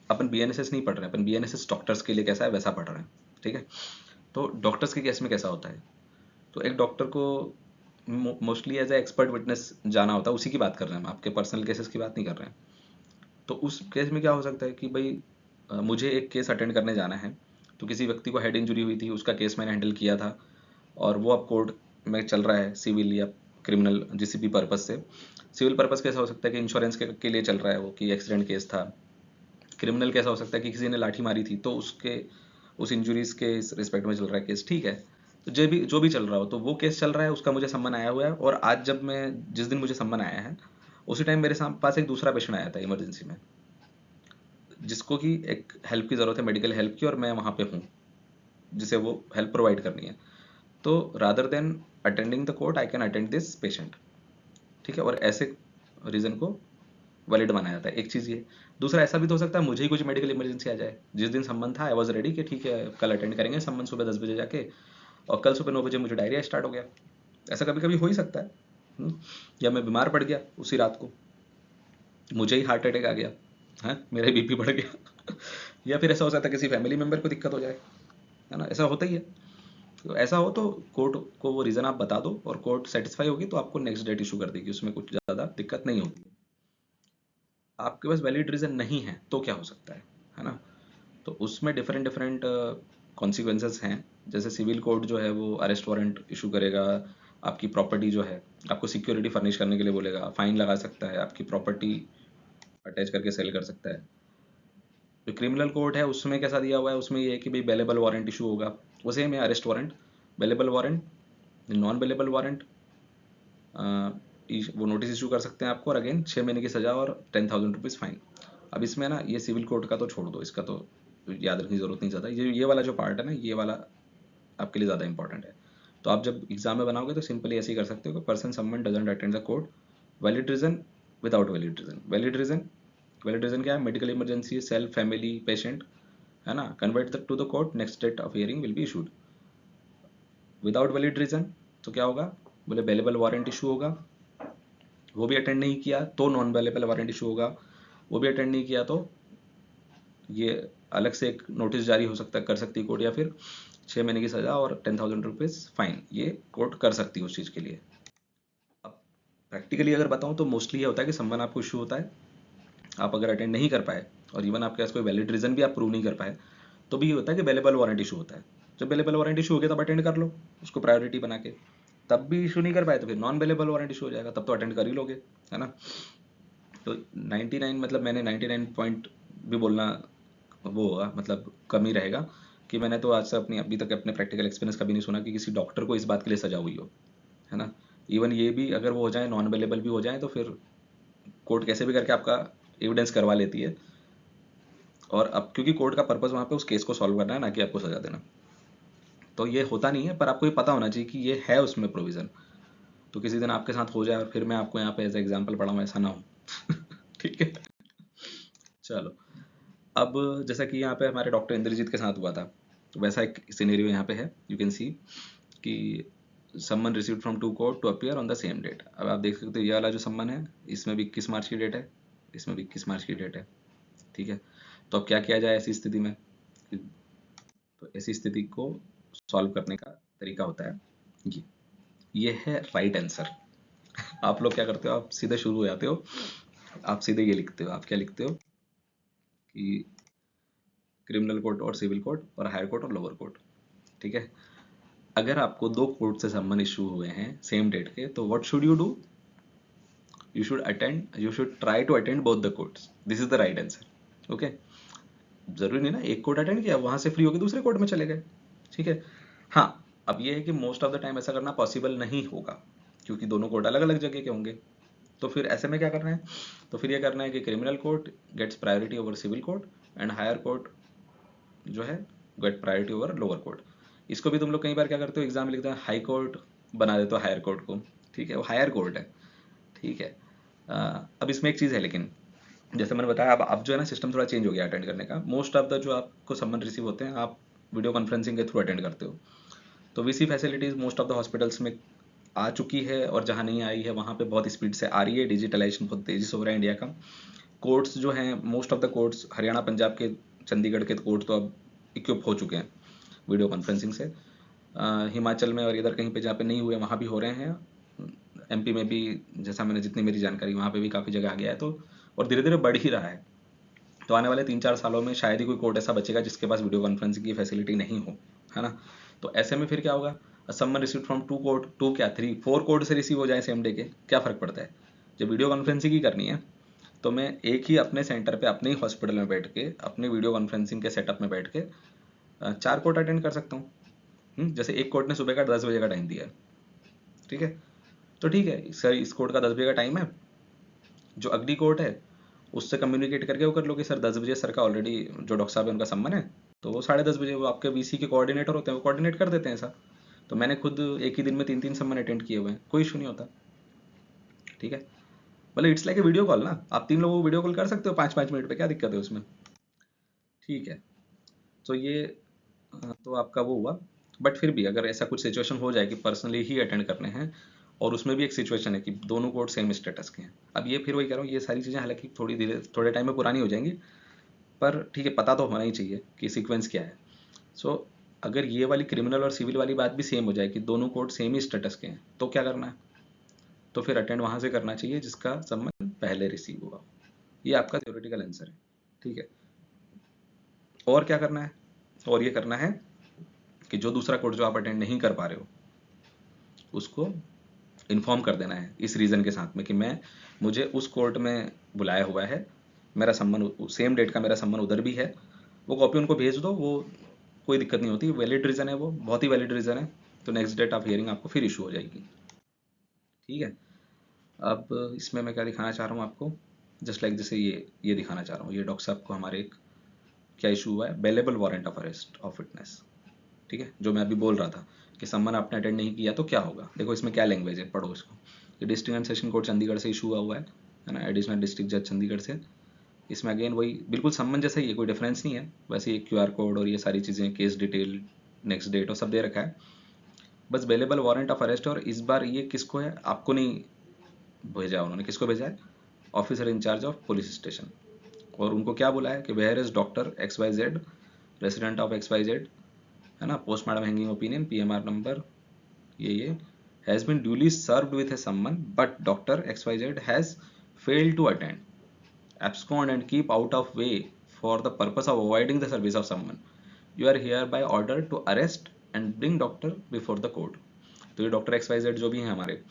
अपन BNSS नहीं पढ़ रहे हैं, अपन BNSS डॉक्टर्स के लिए कैसा है वैसा पढ़ रहे हैं, ठीक है। तो डॉक्टर्स के केस में कैसा होता है, तो एक डॉक्टर को mostly as a expert witness जाना होता है, उसी की बात कर रहे हैं हम, आपके पर्सनल केसेस की बात नहीं कर रहे हैं। तो उस केस में क्या हो सकता है कि भाई मुझे एक केस अटेंड करने जाना है, तो किसी व्यक्ति को हेड इंजरी हुई थी, उसका केस मैंने हैंडल किया था और वो अब कोर्ट में चल रहा है सिविल या क्रिमिनल जिस भी पर्पज से। सिविल पर्पज कैसा हो सकता है कि इंश्योरेंस के लिए चल रहा है वो, कि एक्सीडेंट केस था। क्रिमिनल कैसा हो सकता है कि किसी ने लाठी मारी थी तो उसके उस इंजुरीज के रिस्पेक्ट में चल रहा है केस, ठीक है। तो जो भी चल रहा हो, तो वो केस चल रहा है, उसका मुझे सम्मन आया हुआ है। और आज जब मैं जिस दिन मुझे सम्मन आया है उसी टाइम मेरे पास एक दूसरा पेशेंट आया था इमरजेंसी में, जिसको कि एक हेल्प की ज़रूरत है, मेडिकल हेल्प की, और मैं वहाँ पे हूँ जिसे वो हेल्प प्रोवाइड करनी है। तो rather than attending the court I can attend this patient, ठीक है। और ऐसे रीज़न को वैलिड माना जाता है, एक चीज़ ये। दूसरा ऐसा भी तो हो सकता है मुझे ही कुछ मेडिकल इमरजेंसी आ जाए, जिस दिन सम्मन था आई वॉज रेडी कि ठीक है कल अटेंड करेंगे सम्मन सुबह 10 बजे जाके, और कल सुबह 9 बजे मुझे डायरिया स्टार्ट हो गया। ऐसा कभी कभी हो ही सकता है। या मैं बीमार पड़ गया उसी रात को, मुझे ही हार्ट अटैक आ गया, है मेरा ही BP बढ़ गया या फिर ऐसा हो सकता है किसी फैमिली मेम्बर को दिक्कत हो जाए, है ना, ऐसा होता ही है। तो ऐसा हो तो कोर्ट को वो रीज़न आप बता दो और कोर्ट सेटिस्फाई होगी तो आपको नेक्स्ट डेट इशू कर देगी, उसमें कुछ ज़्यादा दिक्कत नहीं होती है। आपके पास वैलिड रीज़न नहीं है तो क्या हो सकता है ना। तो उसमें डिफरेंट डिफरेंट कॉन्सिक्वेंसेस हैं। जैसे सिविल कोर्ट जो है वो अरेस्ट वारंट इशू करेगा, आपकी प्रॉपर्टी जो है आपको सिक्योरिटी फर्निश करने के लिए बोलेगा, फाइन लगा सकता है, आपकी प्रॉपर्टी अटैच करके सेल कर सकता है। जो क्रिमिनल कोर्ट है उसमें कैसा दिया हुआ है, उसमें ये है कि भाई बेलेबल वारंट इशू होगा, वो सेम है arrest warrant, bailable warrant, non bailable warrant, वो नोटिस इशू कर सकते हैं आपको, और अगेन 6 महीने की सज़ा और 10,000 रुपीज़ फाइन। अब इसमें ना ये सिविल कोर्ट का तो छोड़ दो, इसका तो याद रखने की जरूरत नहीं ज़्यादा, ये वाला जो पार्ट है ना, ये वाला आपके लिए ज़्यादा इंपॉर्टेंट है। तो आप जब एग्जाम में बनाओगे तो सिंपली ऐसे ही कर सकते हो कि person someone doesn't attend the court, valid reason, without valid reason. Valid reason क्या है, medical emergency, self, family, patient, है ना, convert to the court, next date of hearing will be issued. Without valid reason तो क्या होगा, बोले bailable warrant issue होगा, वो भी अटेंड नहीं किया तो नॉन बेलेबल वारंट इशू होगा, वो भी अटेंड नहीं किया तो ये अलग से एक नोटिस जारी हो सकता है, कर सकती है कोर्ट, या फिर 6 महीने की सजा और 10,000 रुपीज़ फाइन, ये कोर्ट कर सकती है उस चीज़ के लिए। अब प्रैक्टिकली अगर बताऊं तो मोस्टली ये होता है कि सम्मन आपको इशू होता है, आप अगर अटेंड नहीं कर पाए और इवन आपके पास कोई वैलिड रीजन भी आप प्रूव नहीं कर पाए तो भी ये होता है कि बेलेबल वारंट इशू होता है। जब बेलेबल वारंट इशू हो गया तब अटेंड कर लो उसको प्रायोरिटी बना के, तब भी इशू नहीं कर पाए तो फिर नॉन बेलेबल वारंट इशू हो जाएगा, तब तो अटेंड कर ही लोगे, है ना। तो 99 मतलब मैंने 99 पॉइंट भी बोलना वो होगा, मतलब कम ही रहेगा कि मैंने तो आज से अभी तक अपने प्रैक्टिकल एक्सपीरियंस कभी नहीं सुना कि किसी डॉक्टर को इस बात के लिए सजा हुई हो, है ना। इवन ये भी अगर वो हो जाए, नॉन अवेलेबल भी हो जाए, तो फिर कोर्ट कैसे भी करके आपका एविडेंस करवा लेती है। और अब क्योंकि कोर्ट का पर्पज़ वहाँ पे उस केस को सॉल्व करना है, ना कि आपको सजा देना, तो ये होता नहीं है, पर आपको ये पता होना चाहिए कि ये है उसमें प्रोविज़न। तो किसी दिन आपके साथ हो जाए और फिर मैं आपको यहाँ पे एज एग्जाम्पल पढ़ाऊँ, ऐसा ना हो ठीक है। चलो, अब जैसा कि यहाँ पे हमारे डॉक्टर इंद्रजीत के साथ हुआ था, तो वैसा एक सिनेरियो यहाँ पे है, यू कैन सी कि summon received from two court to appear on the same date. अब आप देख सकते हो ये वाला जो सम्मन है इसमें भी 21 मार्च की डेट है, इसमें भी 21 मार्च की डेट है, ठीक है। तो अब क्या किया जाए ऐसी स्थिति में, तो ऐसी स्थिति को सॉल्व करने का तरीका होता है ये है राइट आंसर। आप लोग क्या करते हो, आप सीधे शुरू हो जाते हो, आप सीधे ये लिखते हो, आप क्या लिखते हो कि क्रिमिनल कोर्ट और सिविल कोर्ट और हायर कोर्ट और लोअर कोर्ट, ठीक है। अगर आपको दो कोर्ट से सम्मन इशू हुए हैं सेम डेट के, तो what should you do, you should try to attend both the courts, this is the right answer, okay. जरूरी नहीं ना एक कोर्ट अटेंड किया वहां से फ्री होकर दूसरे कोर्ट में चले गए, ठीक है। हाँ, अब ये है कि मोस्ट ऑफ द टाइम ऐसा करना पॉसिबल नहीं होगा क्योंकि दोनों कोर्ट अलग अलग जगह के होंगे। तो फिर ऐसे में क्या करना है, तो फिर ये करना है कि criminal court gets priority over civil court and higher court जो है get priority over lower court. इसको भी तुम लोग कई बार क्या करते हो, एग्जाम में लिखते हैं हाई कोर्ट बना देते हो हायर कोर्ट को, ठीक है, वो हायर कोर्ट है, ठीक है। अब इसमें एक चीज़ है लेकिन जैसे मैंने बताया, अब जो है ना सिस्टम थोड़ा चेंज हो गया अटेंड करने का। मोस्ट ऑफ द जो आपको सम्मन रिसीव होते हैं आप वीडियो कॉन्फ्रेंसिंग के थ्रू अटेंड करते हो। तो VC facilities most of the hospitals में आ चुकी है, और जहाँ नहीं आई है वहाँ पे बहुत स्पीड से आ रही है। डिजिटलाइजेशन बहुत तेज़ी से हो रहा है इंडिया का। कोर्ट्स जो हैं, most of the courts Haryana, Punjab के, चंडीगढ़ के कोर्ट तो अब इक्विप हो चुके हैं वीडियो कॉन्फ्रेंसिंग से। हिमाचल में और इधर कहीं पे जहाँ पे नहीं हुए वहाँ भी हो रहे हैं। एमपी में भी, जैसा मैंने जितनी मेरी जानकारी, वहाँ पे भी काफ़ी जगह आ गया है। तो और धीरे धीरे बढ़ ही रहा है। तो आने वाले 3-4 सालों में शायद ही कोई कोर्ट ऐसा बचेगा जिसके पास वीडियो कॉन्फ्रेंसिंग की फैसिलिटी नहीं हो, है ना। तो ऐसे में फिर क्या होगा, समन रिसीव फ्रॉम 2 कोर्ट, 2 क्या 3 4 कोर्ट से रिसीव हो जाए सेम डे के, क्या फ़र्क पड़ता है। जब वीडियो कॉन्फ्रेंसिंग ही करनी है तो मैं एक ही अपने सेंटर पे, अपने ही हॉस्पिटल में बैठ के, अपने वीडियो कॉन्फ्रेंसिंग के सेटअप में बैठ के 4 कोर्ट अटेंड कर सकता हूँ। जैसे एक कोर्ट ने सुबह का 10 बजे का टाइम दिया है, ठीक है, तो ठीक है सर, इस कोर्ट का 10 बजे का टाइम है। जो अगली कोर्ट है उससे कम्युनिकेट करके वो कर लो कि सर 10 बजे सर का ऑलरेडी, जो डॉक्टर साहब है उनका सम्मन है, तो वो 10:30 बजे, वो आपके वीसी के कोऑर्डिनेटर होते हैं, वो कोऑर्डिनेट कर देते हैं ऐसा। तो मैंने खुद एक ही दिन में 3-3 सम्मन अटेंड किए हुए हैं, कोई इशू नहीं होता, ठीक है। मतलब it's like a video call ना, आप 3 लोगों को वीडियो कॉल कर सकते हो 5-5 मिनट पे, क्या दिक्कत है उसमें, ठीक है। तो ये तो आपका वो हुआ। बट फिर भी अगर ऐसा कुछ सिचुएशन हो जाए कि पर्सनली ही अटेंड करने हैं, और उसमें भी एक सिचुएशन है कि दोनों कोर्ट सेम स्टेटस के हैं, अब ये फिर वही कह रहा हूँ, ये सारी चीज़ें हालांकि थोड़े टाइम में पुरानी हो जाएंगी, पर ठीक है, पता तो होना ही चाहिए कि सीक्वेंस क्या है। सो अगर ये वाली क्रिमिनल और सिविल वाली बात भी सेम हो जाए कि दोनों कोर्ट सेम ही स्टेटस के हैं, तो क्या करना है, तो फिर अटेंड वहाँ से करना चाहिए जिसका सम्मन पहले रिसीव हुआ। ये आपका थ्योरेटिकल आंसर है, ठीक है। और क्या करना है, और ये करना है कि जो दूसरा कोर्ट जो आप अटेंड नहीं कर पा रहे हो उसको इन्फॉर्म कर देना है इस रीज़न के साथ में कि मुझे उस कोर्ट में बुलाया हुआ है, मेरा सम्मन सेम डेट का मेरा सम्मन उधर भी है, वो कॉपी उनको भेज दो, वो कोई दिक्कत नहीं होती, वैलिड रीज़न है, वो बहुत ही वैलिड रीज़न है। तो नेक्स्ट डेट ऑफ हियरिंग आपको फिर इशू हो जाएगी, ठीक है। अब इसमें मैं क्या दिखाना चाह रहा हूँ आपको, जस्ट लाइक जैसे ये दिखाना चाह रहा हूँ, ये डॉक्टर साहब को हमारे एक क्या इशू हुआ है, bailable warrant of arrest of witness, ठीक है, जो मैं अभी बोल रहा था कि सम्मन आपने अटेंड नहीं किया तो क्या होगा। देखो इसमें क्या लैंग्वेज है, पढ़ो इसको। ये district and session court Chandigarh से इशू हुआ है ना, एडिशनल डिस्ट्रिक्ट जज चंडीगढ़ से। इसमें अगेन वही बिल्कुल सम्मन जैसा ही है, कोई डिफरेंस नहीं है, वैसे ये QR कोड और ये सारी चीज़ें, केस डिटेल, नेक्स्ट डेट और सब दे रखा है, बस बेलेबल वारंट ऑफ अरेस्ट। और इस बार ये किसको है, आपको नहीं भेजा उन्होंने, किसको भेजा है, officer in-charge of police station. और उनको क्या बोला है कि where is doctor XYZ, resident of XYZ, है ना, postmortem hanging opinion, PMR number, ये has been duly served with a summons, but doctor XYZ has failed to attend, abscond and keep out of way for the purpose of avoiding the service of summon. You are hereby ordered to arrest and bring doctor before the court. तो ये doctor XYZ जो भी हैं हमारे,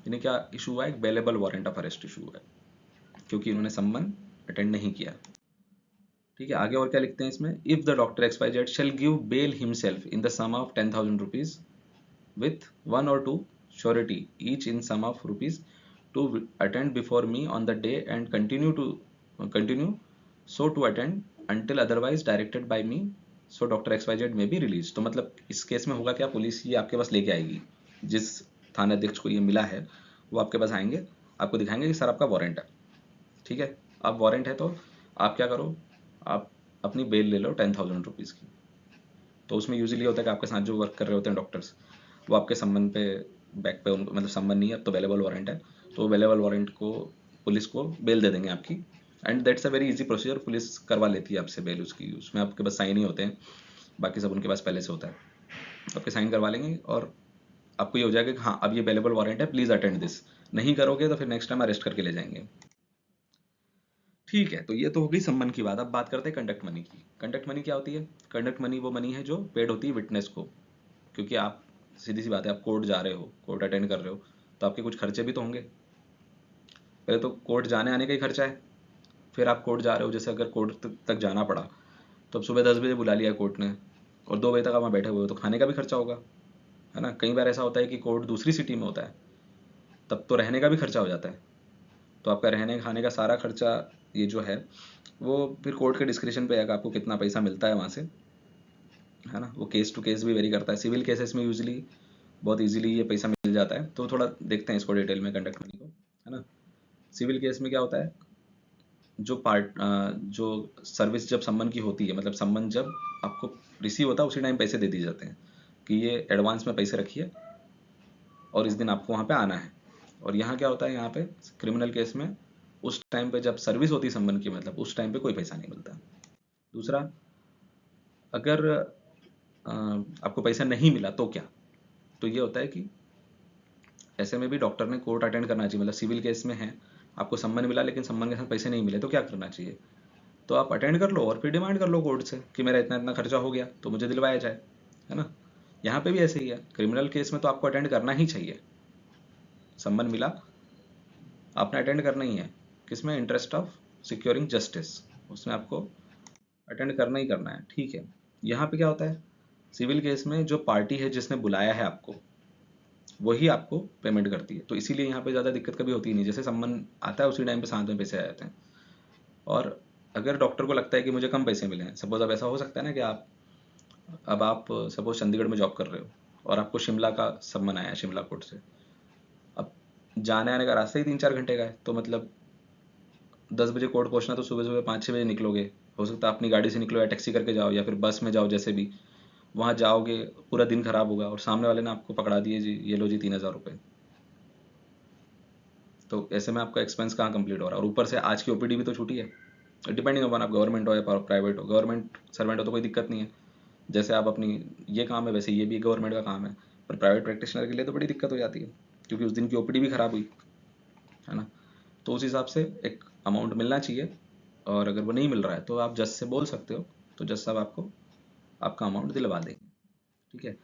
इन्हें क्या issue हुआ है, एक bailable warrant of arrest issue हुआ है क्योंकि इन्होंने सम्मन अटेंड नहीं किया, ठीक है। आगे और क्या लिखते हैं इसमें, if the doctor XYZ shall give bail himself in the sum of 10,000 rupees with 1 or 2 surety each in sum of rupees to attend before me on the day and continue so to attend until otherwise directed by me, so doctor XYZ may be released। तो मतलब इस case में होगा क्या, police ये आपके पास लेके आएगी, जिस थाना अध्यक्ष को ये मिला है वो आपके पास आएंगे, आपको दिखाएंगे कि सर आपका वारंट है, ठीक है। अब वारंट है तो आप क्या करो, आप अपनी बेल ले लो 10,000 रुपीज़ की। तो उसमें यूजुअली होता है कि आपके साथ जो वर्क कर रहे होते हैं डॉक्टर्स, वो आपके सम्मन पे, बैक पे उनको, मतलब सम्मन नहीं है अब तो अवेलेबल वारंट है, तो अवेलेबल वारंट को पुलिस को बेल दे देंगे आपकी। And that's a very easy procedure, police करवा लेती है आपसे बेल उसकी, उसमें आपके पास साइन ही होते हैं, बाकी सब उनके पास पहले से होता है, आपके साइन करवा लेंगे और आपको ये हो जाएगा कि हाँ अब ये अवेलेबल वारंट है, प्लीज़ अटेंड दिस। नहीं करोगे तो फिर नेक्स्ट टाइम अरेस्ट करके ले जाएंगे, ठीक है। तो ये तो हो गई सम्मन की बात। अब बात करते हैं कंडक्ट मनी की। कंडक्ट मनी क्या होती है, कंडक्ट मनी वो मनी है जो पेड होती है विटनेस को, क्योंकि आप, सीधी सी बात है, आप कोर्ट जा रहे हो, कोर्ट अटेंड कर रहे हो, तो आपके कुछ खर्चे भी तो होंगे। पहले तो कोर्ट जाने आने का ही खर्चा है, फिर आप कोर्ट जा रहे हो, जैसे अगर कोर्ट तक जाना पड़ा तो अब सुबह 10 बजे बुला लिया कोर्ट ने और 2 बजे तक आप वहाँ बैठे हुए हो, तो खाने का भी खर्चा होगा, है ना। कई बार ऐसा होता है कि कोर्ट दूसरी सिटी में होता है, तब तो रहने का भी खर्चा हो जाता है। तो आपका रहने खाने का सारा खर्चा ये जो है वो फिर कोर्ट के डिस्क्रिप्शन पे है कि आपको कितना पैसा मिलता है वहाँ से, है ना। वो केस टू केस भी वेरी करता है, सिविल केसेस में यूजली बहुत इजीली ये पैसा मिल जाता है। तो थोड़ा देखते हैं इसको डिटेल में, कंडक्ट मनी को, है ना। सिविल केस में क्या होता है, जो सर्विस जब सम्मन की होती है, मतलब सम्मन जब आपको रिसीव होता है उसी टाइम पैसे दे दिए जाते हैं कि ये एडवांस में पैसे रखिए और इस दिन आपको वहाँ पे आना है। और यहाँ क्या होता है, यहाँ पे क्रिमिनल केस में उस टाइम पे जब सर्विस होती है सम्मन की, मतलब उस टाइम पे कोई पैसा नहीं मिलता। दूसरा, अगर आपको पैसा नहीं मिला तो क्या, तो ये होता है कि ऐसे में भी डॉक्टर ने कोर्ट अटेंड करना चाहिए। मतलब सिविल केस में है, आपको सम्मन मिला लेकिन सम्मन के साथ पैसे नहीं मिले तो क्या करना चाहिए, तो आप अटेंड कर लो और फिर डिमांड कर लो कोर्ट से कि मेरा इतना इतना खर्चा हो गया तो मुझे दिलवाया जाए, है ना। यहाँ पे भी ऐसे ही है, क्रिमिनल केस में तो आपको अटेंड करना ही चाहिए। सम्मन मिला, आपने अटेंड करना ही है। किसमें, इंटरेस्ट ऑफ सिक्योरिंग जस्टिस, उसमें आपको अटेंड करना ही करना है, ठीक है। यहाँ पे क्या होता है, सिविल केस में जो पार्टी है जिसने बुलाया है आपको, वही आपको पेमेंट करती है, तो इसीलिए यहाँ पे ज़्यादा दिक्कत कभी होती नहीं। जैसे सम्मन आता है उसी टाइम पे साथ में पैसे आ जाते हैं। और अगर डॉक्टर को लगता है कि मुझे कम पैसे मिले हैं, सपोज अब ऐसा हो सकता है ना कि आप सपोज चंडीगढ़ में जॉब कर रहे हो और आपको शिमला का सम्मन आया है, शिमला कोर्ट से। अब जाने आने का रास्ता ही 3-4 घंटे का है, तो मतलब 10 बजे कोर्ट पहुंचना, तो सुबह सुबह 5-6 बजे निकलोगे। हो सकता है अपनी गाड़ी से निकलो या टैक्सी करके जाओ या फिर बस में जाओ, जैसे भी वहाँ जाओगे पूरा दिन खराब होगा और सामने वाले ने आपको पकड़ा दिए जी ये लो जी 3,000 रुपये। तो ऐसे में आपका एक्सपेंस कहाँ कंप्लीट हो रहा है, और ऊपर से आज की ओपीडी भी तो छूटी है। डिपेंडिंग अपन आप गवर्नमेंट हो या प्राइवेट हो, गवर्नमेंट सर्वेंट हो तो कोई दिक्कत नहीं है, जैसे आप अपनी ये काम है वैसे ये भी गवर्नमेंट का काम है। पर प्राइवेट प्रैक्टिशनर के लिए तो बड़ी दिक्कत हो जाती है, क्योंकि उस दिन की ओपीडी भी खराब हुई, है ना। तो उस हिसाब से एक अमाउंट मिलना चाहिए, और अगर वो नहीं मिल रहा है तो आप जज से बोल सकते हो, तो जज साहब आपको आपका अमाउंट दिलवा देंगे, ठीक है।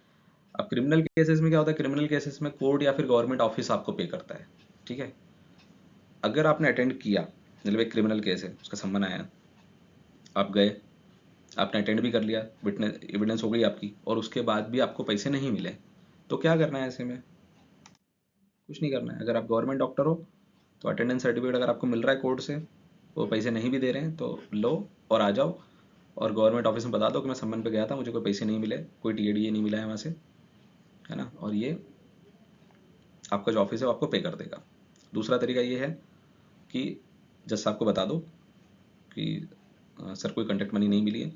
अब क्रिमिनल केसेस में क्या होता है, क्रिमिनल केसेस में कोर्ट या फिर गवर्नमेंट ऑफिस आपको पे करता है, ठीक है। अगर आपने अटेंड किया, मतलब एक क्रिमिनल केस है उसका सम्मन आया, आप गए, आपने अटेंड भी कर लिया, विटनेस एविडेंस हो गई आपकी, और उसके बाद भी आपको पैसे नहीं मिले, तो क्या करना है ऐसे में, कुछ नहीं करना है। अगर आप गवर्नमेंट डॉक्टर हो तो अटेंडेंस सर्टिफिकेट अगर आपको मिल रहा है कोर्ट से, वो पैसे नहीं भी दे रहे हैं तो लो और आ जाओ, और गवर्नमेंट ऑफिस में बता दो कि मैं सम्मन पे गया था, मुझे कोई पैसे नहीं मिले, कोई टीएडीए नहीं मिला है वहाँ से, है ना, और ये आपका जो ऑफिस है वो आपको पे कर देगा। दूसरा तरीका ये है कि जज साहब को बता दो कि सर कोई कंटेक्ट मनी नहीं मिली है,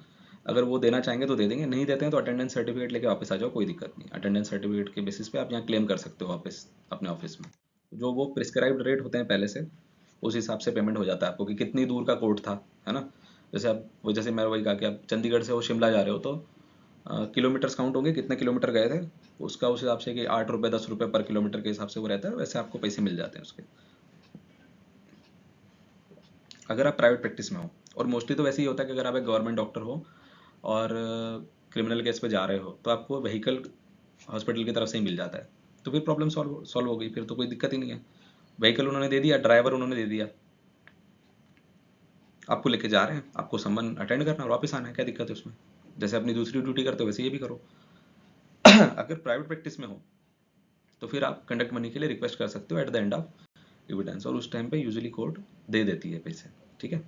अगर वो देना चाहेंगे तो दे देंगे, नहीं देते हैं तो अटेंडेंस सर्टिफिकेट लेके वापस आ जाओ, कोई दिक्कत नहीं। अटेंडेंस सर्टिफिकेट के बेसिस पे आप यहाँ क्लेम कर सकते हो वापस अपने ऑफिस में। जो वो प्रिस्क्राइब्ड रेट होते हैं पहले से, उस हिसाब से पेमेंट हो जाता है आपको कि कितनी दूर का कोर्ट था, है ना। जैसे आप वो, जैसे मैं वही कहा कि आप चंडीगढ़ से वो शिमला जा रहे हो तो किलोमीटर्स काउंट होंगे, कितने किलोमीटर गए थे उसका, उस हिसाब से कि 8 रुपये 10 रुपये पर किलोमीटर के हिसाब से वो रहता है, वैसे आपको पैसे मिल जाते हैं उसके, अगर आप प्राइवेट प्रैक्टिस में हो। और मोस्टली तो वैसे ही होता है कि अगर आप एक गवर्नमेंट डॉक्टर हो और क्रिमिनल केस पे जा रहे हो तो आपको व्हीकल हॉस्पिटल की तरफ से ही मिल जाता है, तो फिर प्रॉब्लम सॉल्व हो गई, फिर तो कोई दिक्कत ही नहीं है। व्हीकल उन्होंने दे दिया, ड्राइवर उन्होंने दे दिया, आपको लेके जा रहे हैं, आपको सम्मन अटेंड करना और वापस आना है, क्या दिक्कत है उसमें। जैसे अपनी दूसरी ड्यूटी करते हो वैसे ये भी करो। अगर प्राइवेट प्रैक्टिस में हो तो फिर आप कंडक्ट मनी के लिए रिक्वेस्ट कर सकते हो at the end of evidence, और उस टाइम पे यूजुअली कोर्ट दे देती है पैसे, ठीक है।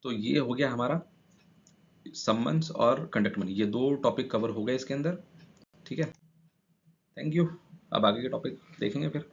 तो ये हो गया हमारा सम्मन्स और कंडक्ट मनी, ये दो टॉपिक कवर हो गए इसके अंदर, ठीक है। Thank you. अब आगे के टॉपिक देखेंगे फिर।